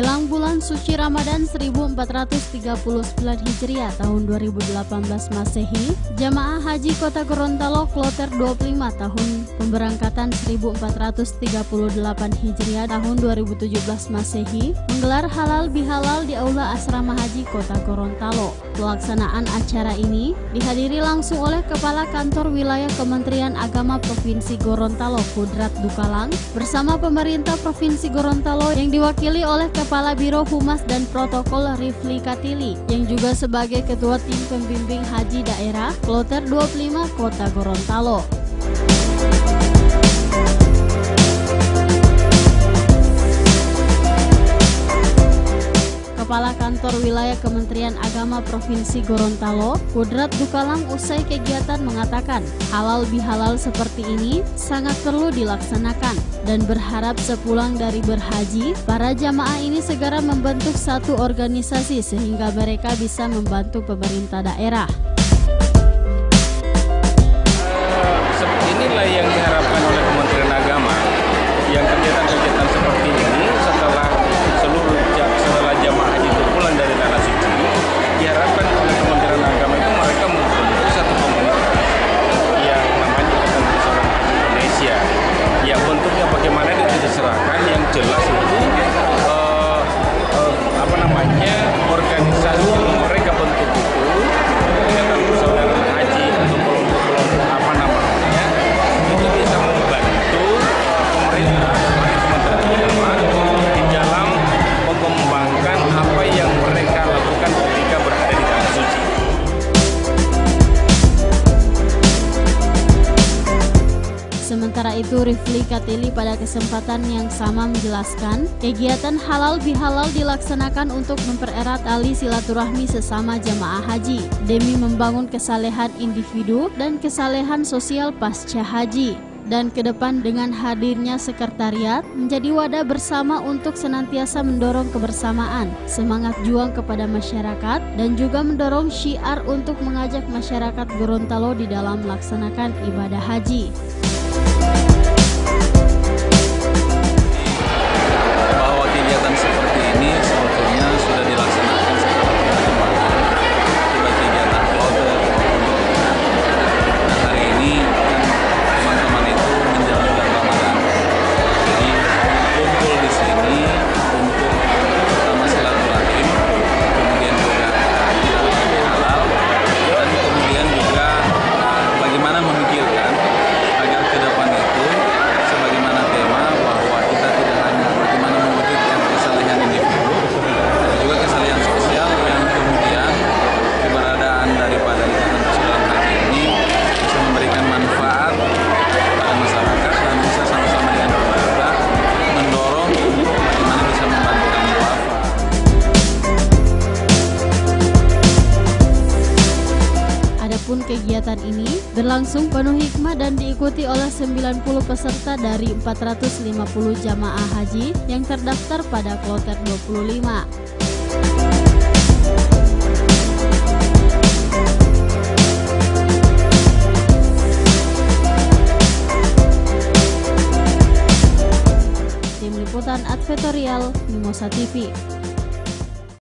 Menjelang bulan suci Ramadan 1439 Hijriah tahun 2018 Masehi, Jamaah Haji Kota Gorontalo Kloter 25 tahun pemberangkatan 1438 Hijriah tahun 2017 Masehi menggelar halal bihalal di Aula Asrama Haji Kota Gorontalo. Pelaksanaan acara ini dihadiri langsung oleh Kepala Kantor Wilayah Kementerian Agama Provinsi Gorontalo Kudrat Dukalang bersama pemerintah Provinsi Gorontalo yang diwakili oleh Kepala Biro Humas dan Protokol Rifli Katili yang juga sebagai Ketua Tim Pembimbing Haji Daerah Kloter 25 Kota Gorontalo. Kepala Kantor Wilayah Kementerian Agama Provinsi Gorontalo, Kudrat Dukalang usai kegiatan mengatakan, halal bihalal seperti ini sangat perlu dilaksanakan dan berharap sepulang dari berhaji, para jamaah ini segera membentuk satu organisasi sehingga mereka bisa membantu pemerintah daerah. Inilah yang diharapkan oleh Kementerian Agama, yang kegiatan-kegiatan seperti ini setelah jamaah haji itu pulang dari tanah suci, diharapkan oleh Kementerian Agama itu mereka membentuk satu komunitas yang namanya Ikatan Bersama Indonesia. Yang bentuknya bagaimana itu diserahkan, yang jelas itu organisasi yang mereka bentuk itu Ikatan Persaudaraan Haji atau kelompok-kelompok itu bisa membantu pemerintah Kementerian Agama di dalam mengembangkan apa yang mereka lakukan ketika berada di tanah suci. Sementara itu, Rifli Katili pada kesempatan yang sama menjelaskan, kegiatan halal bihalal dilaksanakan untuk mempererat tali silaturahmi sesama jamaah haji demi membangun kesalehan individu dan kesalehan sosial pasca haji. Dan ke depan dengan hadirnya sekretariat menjadi wadah bersama untuk senantiasa mendorong kebersamaan, semangat juang kepada masyarakat, dan juga mendorong syiar untuk mengajak masyarakat Gorontalo di dalam melaksanakan ibadah haji. Bahwa kegiatan seperti ini sebetulnya sudah dilaksanakan secara kemarin, sudah kegiatan kloter. Nah, hari ini teman-teman itu menjalankan Ramadan, jadi kumpul di sini untuk pertama silaturahim, kemudian juga halal, dan kemudian juga bagaimana memikirkan agar ke depan itu sebagaimana tema bahwa kita tidak hanya bagaimana mewujudkan kesalehan individu, tapi juga kesalehan sosial yang kemudian keberadaan daripada Ikatan Persaudaraan Haji ini bisa memberikan manfaat pada masyarakat dan bisa sama-sama dengan pemerintah mendorong untuk bagaimana bisa membantu kaum duafa. Adapun kegiatan ini berlangsung penuh hikmah dan diikuti oleh 90 peserta dari 450 jamaah haji yang terdaftar pada Kloter 25. Tim Liputan Advertorial Mimosa TV.